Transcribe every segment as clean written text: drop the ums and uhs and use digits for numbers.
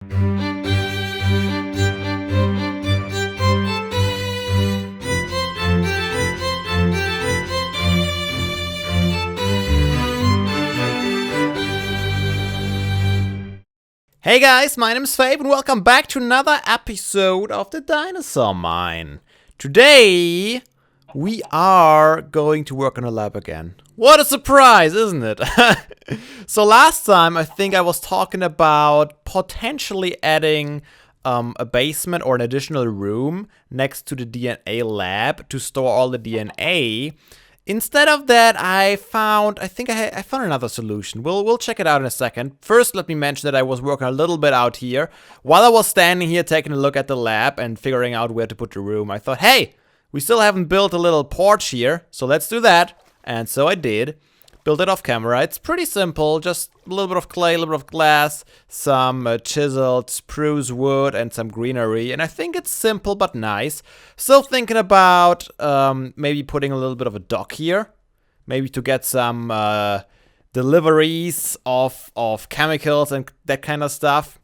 Hey guys, my name is Fabe and welcome back to another episode of the Dinosaur Mine. Today, we are going to work on a lab again. What a surprise, isn't it? So last time, I think I was talking about potentially adding a basement or an additional room next to the DNA lab to store all the DNA. Instead of that, I think I found another solution. We'll check it out in a second. First, let me mention that I was working a little bit out here. While I was standing here taking a look at the lab and figuring out where to put the room, I thought, hey, we still haven't built a little porch here, so let's do that. And so I did. Built it off camera. It's pretty simple, just a little bit of clay, a little bit of glass, some chiseled spruce wood, and some greenery. And I think it's simple but nice. Still thinking about maybe putting a little bit of a dock here. Maybe to get some deliveries of chemicals and that kind of stuff.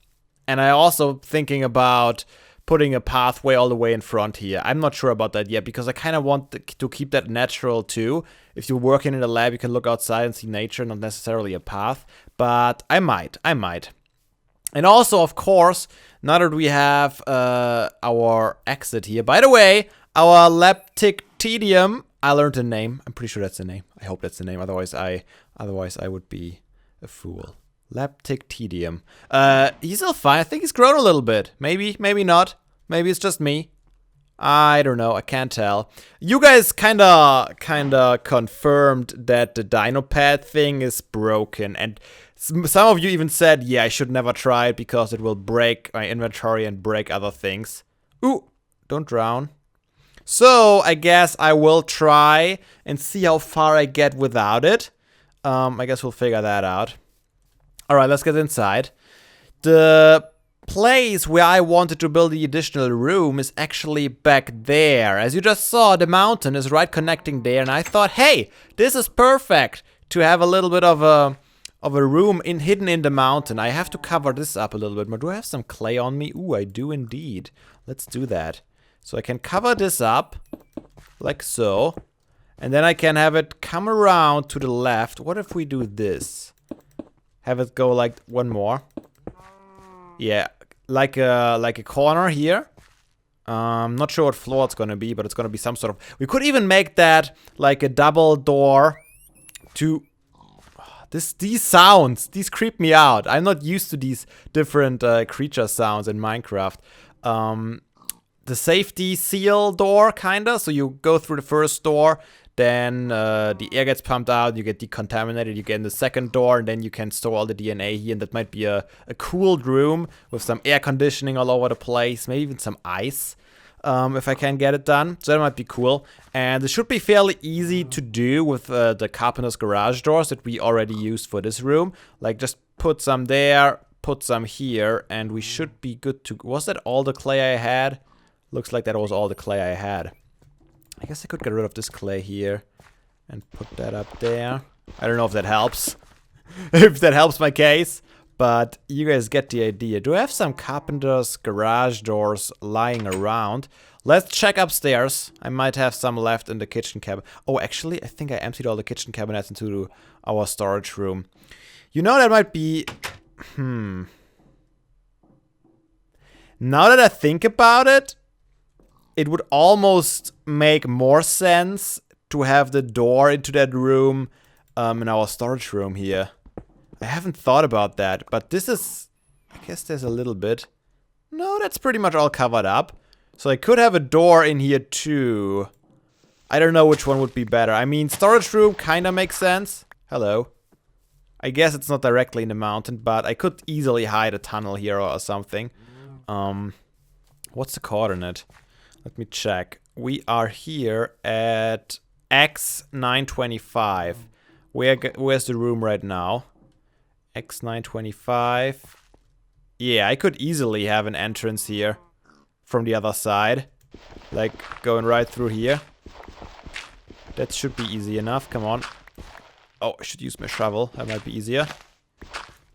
And I also thinking about putting a pathway all the way in front here. I'm not sure about that yet because I kind of want to keep that natural too. If you're working in a lab, you can look outside and see nature, not necessarily a path. But I might. And also, of course, now that we have our exit here. By the way, our Leptictedium, I learned the name. I'm pretty sure that's the name. I hope that's the name. Otherwise I would be a fool. Leptictedium. He's still fine. I think he's grown a little bit. Maybe not. Maybe it's just me. I don't know. I can't tell. You guys kinda confirmed that the Dinopad thing is broken, and some of you even said, yeah, I should never try it because it will break my inventory and break other things. Ooh, don't drown. So I guess I will try and see how far I get without it. I guess we'll figure that out. Alright, let's get inside. The place where I wanted to build the additional room is actually back there. As you just saw, the mountain is right connecting there, and I thought, hey, this is perfect to have a little bit of a room hidden in the mountain. I have to cover this up a little bit more. Do I have some clay on me? Ooh, I do indeed. Let's do that. So I can cover this up, like so, and then I can have it come around to the left. What if we do this? Have it go like one more. Yeah, like a corner here. Not sure what floor it's gonna be, but it's gonna be some sort of. We could even make that like a double door. To these sounds, these creep me out. I'm not used to these different creature sounds in Minecraft. The safety seal door, kinda. So you go through the first door. Then the air gets pumped out, you get decontaminated, you get in the second door, and then you can store all the DNA here, and that might be a cooled room with some air conditioning all over the place, maybe even some ice, if I can get it done. So that might be cool. And it should be fairly easy to do with the carpenter's garage doors that we already used for this room. Like, just put some there, put some here, and we should be good to... Was that all the clay I had? Looks like that was all the clay I had. I guess I could get rid of this clay here and put that up there. I don't know if that helps. If that helps my case. But you guys get the idea. Do I have some carpenter's garage doors lying around? Let's check upstairs. I might have some left in the kitchen cabinet. Oh, actually, I think I emptied all the kitchen cabinets into our storage room. You know, that might be... Now that I think about it, it would almost make more sense to have the door into that room in our storage room here. I haven't thought about that, but this is... I guess there's a little bit. No, that's pretty much all covered up. So I could have a door in here too. I don't know which one would be better. I mean, storage room kind of makes sense. Hello. I guess it's not directly in the mountain, but I could easily hide a tunnel here or something. What's the coordinate? Let me check. We are here at X925. Where's the room right now? X925. Yeah, I could easily have an entrance here from the other side. Like, going right through here. That should be easy enough. Come on. Oh, I should use my shovel. That might be easier.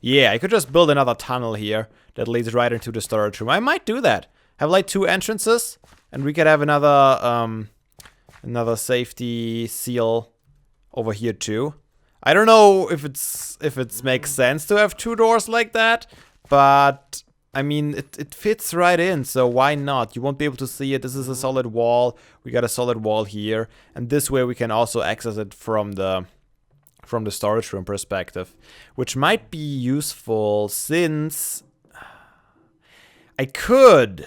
Yeah, I could just build another tunnel here that leads right into the storage room. I might do that. Have like 2 entrances, and we could have another another safety seal over here too. I don't know if it makes sense to have 2 doors like that, but I mean it fits right in, so why not? You won't be able to see it. This is a solid wall. We got a solid wall here, and this way we can also access it from the storage room perspective, which might be useful since I could.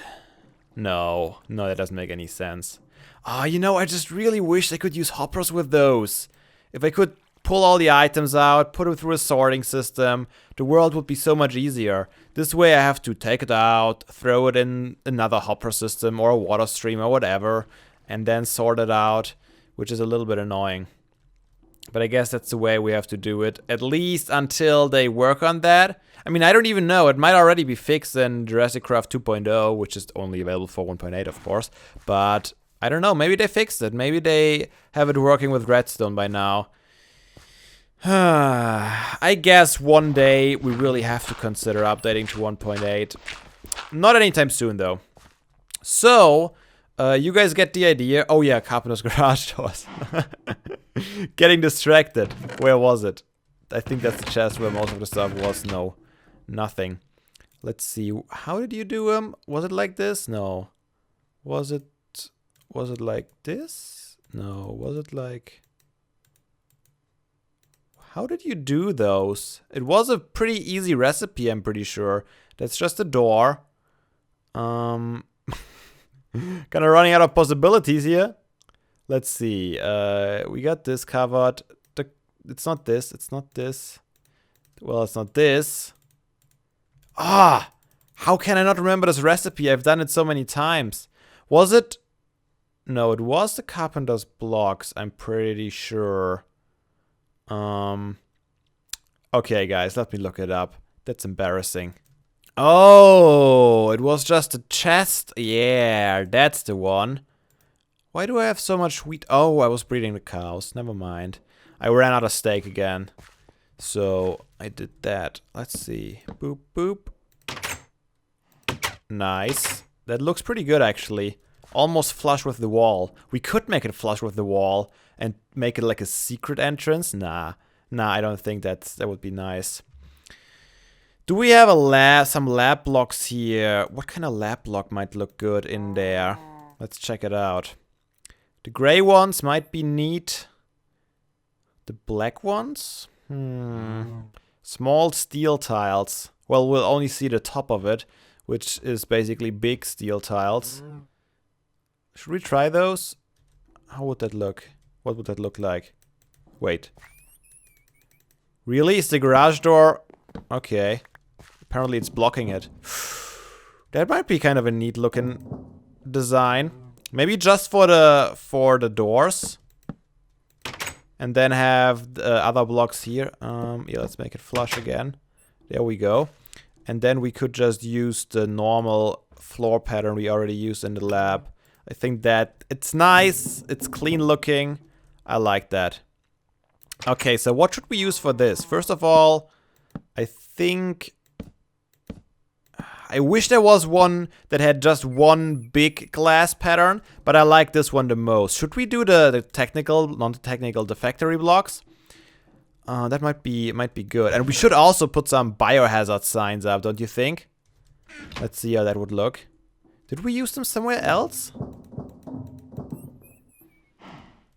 No, that doesn't make any sense. Ah, you know, I just really wish I could use hoppers with those. If I could pull all the items out, put them through a sorting system, the world would be so much easier. This way I have to take it out, throw it in another hopper system or a water stream or whatever, and then sort it out, which is a little bit annoying. But I guess that's the way we have to do it, at least until they work on that. I mean, I don't even know. It might already be fixed in Jurassic Craft 2.0, which is only available for 1.8, of course. But I don't know. Maybe they fixed it. Maybe they have it working with redstone by now. I guess one day we really have to consider updating to 1.8. Not anytime soon, though. So, you guys get the idea. Oh yeah, Carpenter's garage doors. Getting distracted. Where was it? I think that's the chest where most of the stuff was. No, nothing. Let's see. How did you do them? Was it like this? No. Was it like this? No. Was it like... How did you do those? It was a pretty easy recipe, I'm pretty sure. That's just a door. Kind of running out of possibilities here. Let's see. We got this covered. It's not this. It's not this. Well, it's not this. Ah! How can I not remember this recipe? I've done it so many times. Was it? No, it was the carpenter's blocks, I'm pretty sure. Okay, guys, let me look it up. That's embarrassing. Oh, it was just a chest. Yeah, that's the one. Why do I have so much wheat? Oh, I was breeding the cows. Never mind. I ran out of steak again. So I did that. Let's see. Boop, boop. Nice. That looks pretty good, actually. Almost flush with the wall. We could make it flush with the wall and make it like a secret entrance. Nah, I don't think that would be nice. Do we have some lab blocks here? What kind of lab block might look good in there? Let's check it out. The gray ones might be neat. The black ones? Small steel tiles. Well, we'll only see the top of it, which is basically big steel tiles. Should we try those? How would that look? What would that look like? Wait. Really? Is the garage door? Okay. Apparently it's blocking it. That might be kind of a neat looking design. Maybe just for the doors. And then have the other blocks here. Yeah, let's make it flush again. There we go. And then we could just use the normal floor pattern we already used in the lab. I think that it's nice. It's clean looking. I like that. Okay, so what should we use for this? First of all, I think... I wish there was one that had just one big glass pattern, but I like this one the most. Should we do the technical, not the technical, the factory blocks? That might be good. And we should also put some biohazard signs up, don't you think? Let's see how that would look. Did we use them somewhere else?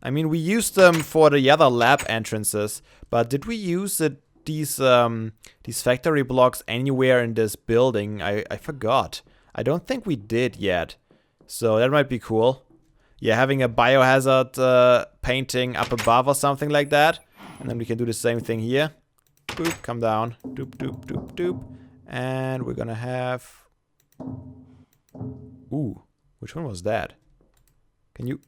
I mean, we used them for the other lab entrances, but did we use these factory blocks anywhere in this building? I forgot. I don't think we did yet. So that might be cool. Yeah, having a biohazard painting up above or something like that. And then we can do the same thing here. Boop, come down. Doop, doop, doop, doop. And we're gonna have... Ooh, which one was that? Can you...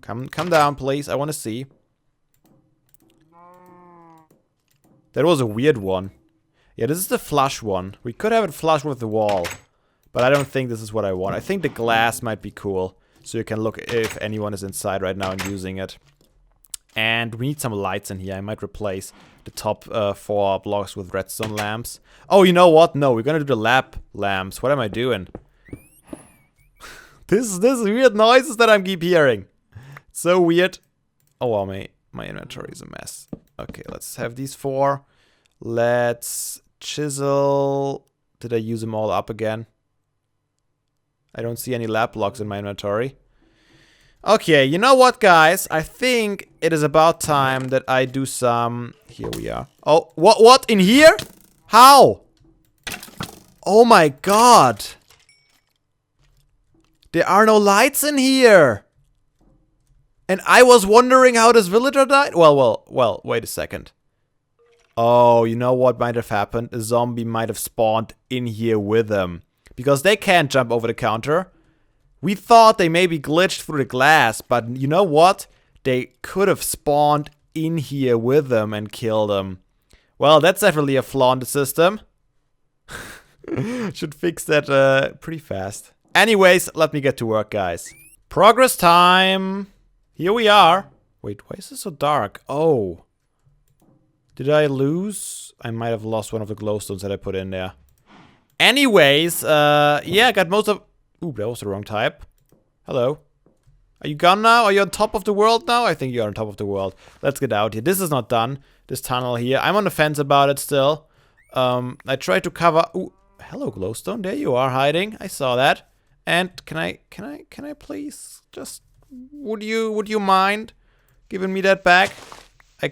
Come down, please. I want to see. That was a weird one. Yeah, this is the flush one. We could have it flush with the wall. But I don't think this is what I want. I think the glass might be cool. So you can look if anyone is inside right now and using it. And we need some lights in here. I might replace the top 4 blocks with redstone lamps. Oh, you know what? No, we're gonna do the lab lamps. What am I doing? This weird noises that I keep hearing. So weird. Oh, wow, my inventory is a mess. Okay, let's have these 4. Let's chisel. Did I use them all up again? I don't see any lab blocks in my inventory. Okay, you know what, guys? I think it is about time that I do some... Here we are. Oh, what? In here? How? Oh my god. There are no lights in here. And I was wondering how this villager died? Well, wait a second. Oh, you know what might have happened? A zombie might have spawned in here with them. Because they can't jump over the counter. We thought they maybe glitched through the glass, but you know what? They could have spawned in here with them and killed them. Well, that's definitely a flaw in the system. Should fix that pretty fast. Anyways, let me get to work, guys. Progress time. Here we are. Wait, why is this so dark? Oh. Did I lose? I might have lost one of the glowstones that I put in there. Anyways, yeah, I got most of... Ooh, that was the wrong type. Hello. Are you gone now? Are you on top of the world now? I think you're on top of the world. Let's get out here. This is not done. This tunnel here. I'm on the fence about it still. I tried to cover... Ooh, hello, glowstone. There you are hiding. I saw that. And can I please just... Would you mind giving me that back? I'm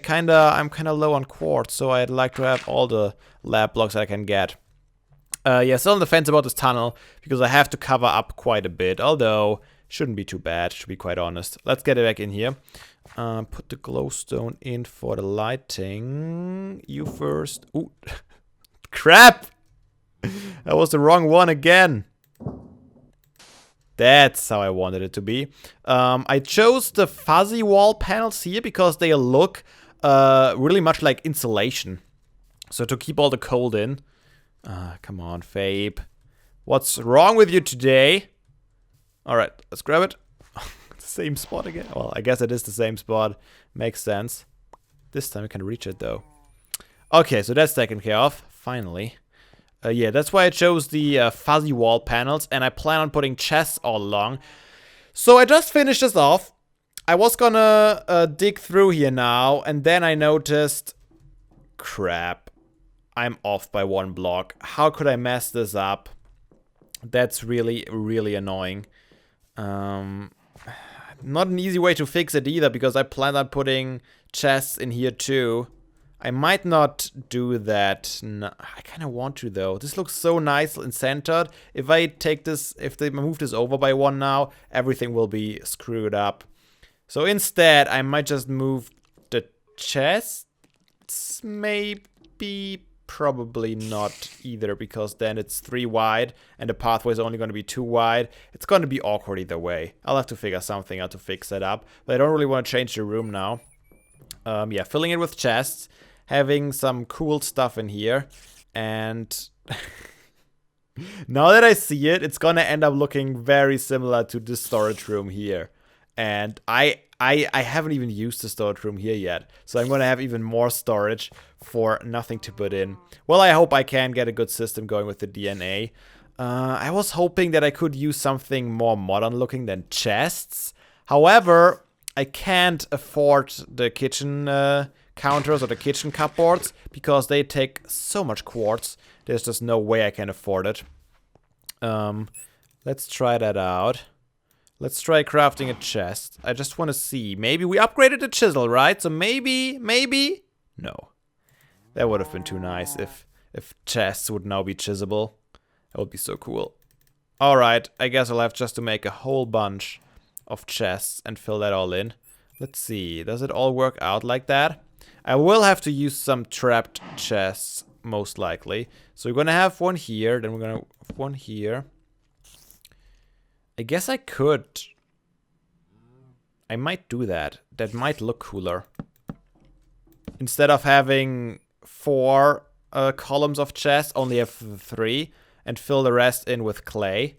kinda low on quartz, so I'd like to have all the lab blocks I can get. Yeah, still on the fence about this tunnel, because I have to cover up quite a bit, although shouldn't be too bad, to be quite honest. Let's get it back in here. Put the glowstone in for the lighting. You first. Ooh, crap! That was the wrong one again. That's how I wanted it to be. I chose the fuzzy wall panels here because they look really much like insulation. So to keep all the cold in. Come on, Fabe. What's wrong with you today? Alright, let's grab it. Same spot again. Well, I guess it is the same spot. Makes sense. This time we can reach it, though. Okay, so that's taken care of. Finally. Yeah, that's why I chose the fuzzy wall panels. And I plan on putting chests all along. So I just finished this off. I was gonna dig through here now. And then I noticed... Crap. I'm off by 1 block. How could I mess this up? That's really, really annoying. Not an easy way to fix it either, because I plan on putting chests in here too. I might not do that. No, I kind of want to though. This looks so nice and centered. If I take this, if they move this over by 1 now, everything will be screwed up. So instead, I might just move the chests, maybe. Probably not either, because then it's 3 wide and the pathway is only going to be 2 wide. It's going to be awkward either way. I'll have to figure something out to fix that up. But I don't really want to change the room now. Yeah, filling it with chests, having some cool stuff in here, and now that I see it, it's going to end up looking very similar to this storage room here. And I haven't even used the storage room here yet. So I'm going to have even more storage for nothing to put in. Well, I hope I can get a good system going with the DNA. I was hoping that I could use something more modern looking than chests. However, I can't afford the kitchen counters or the kitchen cupboards because they take so much quartz. There's just no way I can afford it. Let's try that out. Let's try crafting a chest. I just want to see. Maybe we upgraded the chisel, right? So maybe? No. That would have been too nice if chests would now be chisellable. That would be so cool. Alright, I guess I'll have just to make a whole bunch of chests and fill that all in. Let's see. Does it all work out like that? I will have to use some trapped chests, most likely. So we're going to have 1 here. Then we're going to have 1 here. I guess I could. I might do that. That might look cooler. Instead of having 4 columns of chests, only have 3. And fill the rest in with clay.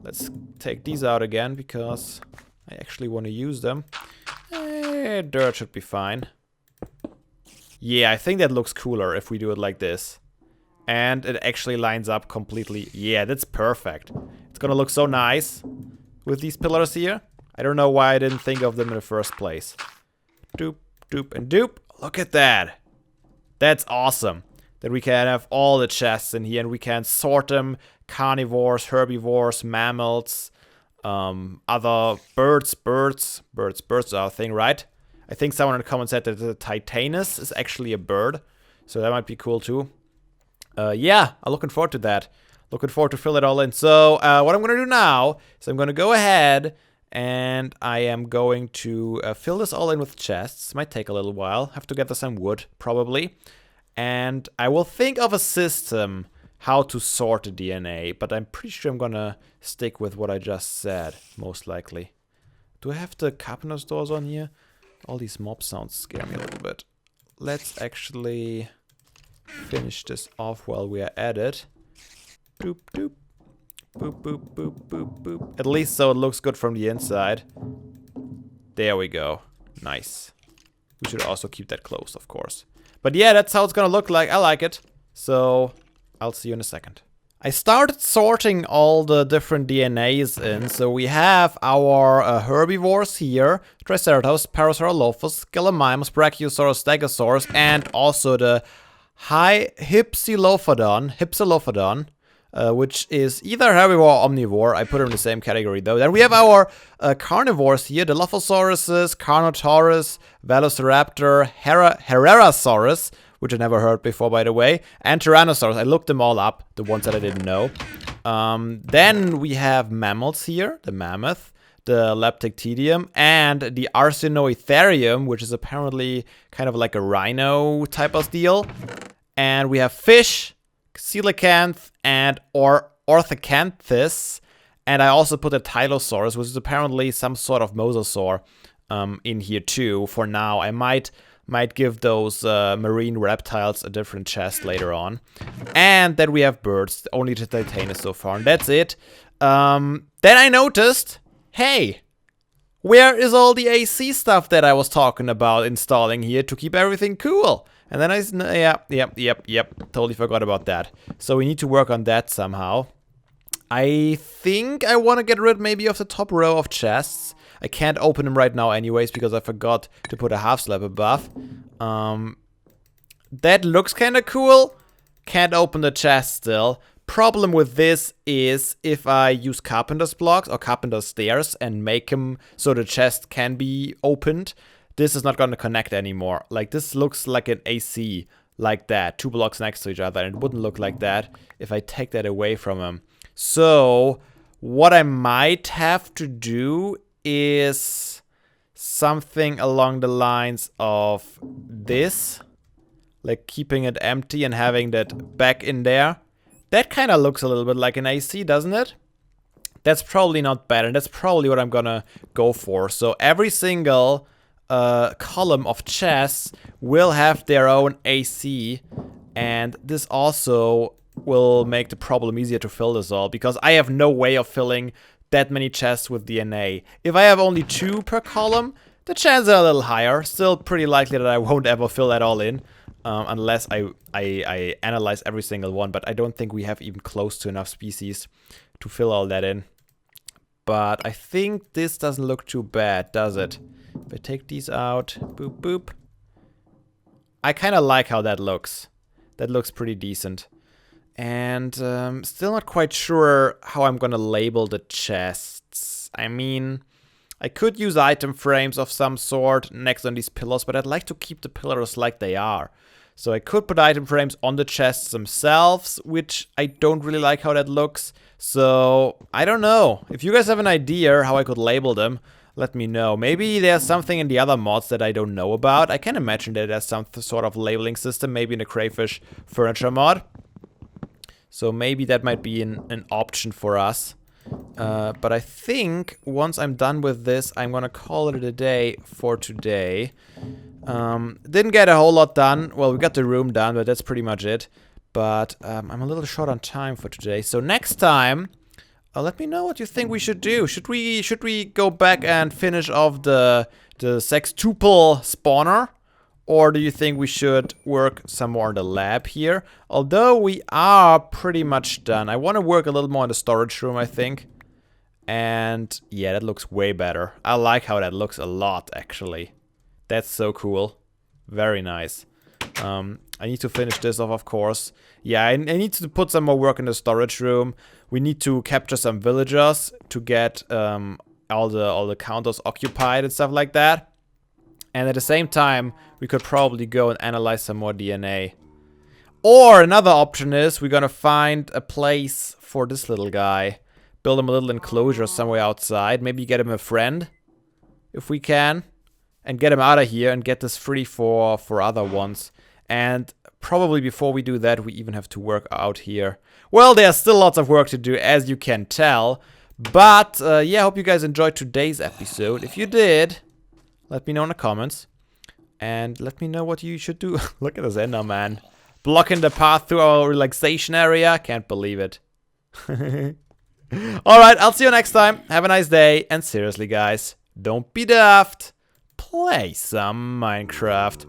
Let's take these out again because I actually want to use them. Dirt should be fine. Yeah, I think that looks cooler if we do it like this. And it actually lines up completely. Yeah, that's perfect. It's gonna look so nice with these pillars here. I don't know why I didn't think of them in the first place. Doop, doop, and doop. Look at that. That's awesome. That we can have all the chests in here and we can sort them. Carnivores, herbivores, mammals, other birds are a thing, right? I think someone in the comments said that the Titanus is actually a bird. So that might be cool too. Yeah, I'm looking forward to that. Looking forward to fill it all in. So what I'm going to do now is I'm going to go ahead and I am going to fill this all in with chests. Might take a little while. Have to gather some wood, probably. And I will think of a system how to sort the DNA. But I'm pretty sure I'm going to stick with what I just said, most likely. Do I have the carpenter's doors on here? All these mob sounds scare me a little bit. Let's actually finish this off while we are at it. Boop, doop. Boop, boop, boop, boop, boop. At least so it looks good from the inside. There we go. Nice. We should also keep that closed, of course. But yeah, that's how it's gonna look like. I like it. So, I'll see you in a second. I started sorting all the different DNAs in. So we have our herbivores here. Triceratops, Parasaurolophus, Gallimimus, Brachiosaurus, Stegosaurus, and also the Hypsilophodon, which is either herbivore or omnivore. I put them in the same category though. Then we have our carnivores here, the Dilophosaurus, Carnotaurus, Velociraptor, Herrerasaurus, which I never heard before by the way, and Tyrannosaurus. I looked them all up, the ones that I didn't know. Then we have mammals here, the mammoth, the Leptictedium, and the Arsinoitherium, which is apparently kind of like a rhino type of deal. And we have fish, coelacanth, and Orthocanthus. And I also put a Tylosaurus, which is apparently some sort of mosasaur, in here too. For now, I might give those marine reptiles a different chest later on. And then we have birds, only the Titanus so far, and that's it. Then I noticed, hey, where is all the AC stuff that I was talking about installing here to keep everything cool? And then yep, totally forgot about that. So we need to work on that somehow. I think I want to get rid maybe of the top row of chests. I can't open them right now anyways because I forgot to put a half slab above. That looks kind of cool. Can't open the chest still. Problem with this is if I use carpenter's blocks or carpenter's stairs and make them so the chest can be opened, this is not going to connect anymore. Like this looks like an AC like that, 2 blocks next to each other, and it wouldn't look like that if I take that away from them. So what I might have to do is something along the lines of this, like keeping it empty and having that back in there. That kind of looks a little bit like an AC, doesn't it? That's probably not bad, and that's probably what I'm gonna go for. So every single column of chests will have their own AC, and this also will make the problem easier to fill this all, because I have no way of filling that many chests with DNA. If I have only 2 per column, the chances are a little higher. Still pretty likely that I won't ever fill that all in, unless I analyze every single one, but I don't think we have even close to enough species to fill all that in. But I think this doesn't look too bad, does it? If I take these out, boop, boop. I kind of like how that looks. That looks pretty decent. And still not quite sure how I'm gonna label the chests. I mean, I could use item frames of some sort next on these pillars, but I'd like to keep the pillars like they are. So I could put item frames on the chests themselves, which I don't really like how that looks. So I don't know. If you guys have an idea how I could label them, let me know. Maybe there's something in the other mods that I don't know about. I can imagine that there's some sort of labeling system, maybe in the Crayfish Furniture mod. So maybe that might be an option for us. But I think once I'm done with this, I'm gonna call it a day for today. Didn't get a whole lot done. Well, we got the room done, but that's pretty much it. But I'm a little short on time for today. So next time, let me know what you think we should do. Should we go back and finish off the sextuple spawner? Or do you think we should work some more on the lab here? Although we are pretty much done. I want to work a little more on the storage room, I think. And yeah, that looks way better. I like how that looks a lot, actually. That's so cool. Very nice. I need to finish this off, of course. Yeah, I need to put some more work in the storage room. We need to capture some villagers to get all the counters occupied and stuff like that. And at the same time, we could probably go and analyze some more DNA. Or another option is we're gonna find a place for this little guy. Build him a little enclosure somewhere outside. Maybe get him a friend, if we can. And get him out of here and get this free for other ones. And probably before we do that, we even have to work out here. Well, there's still lots of work to do, as you can tell. But, yeah, I hope you guys enjoyed today's episode. If you did, let me know in the comments. And let me know what you should do. Look at this Ender, man. Blocking the path through our relaxation area. Can't believe it. Alright, I'll see you next time. Have a nice day. And seriously, guys, don't be daft. Play some Minecraft.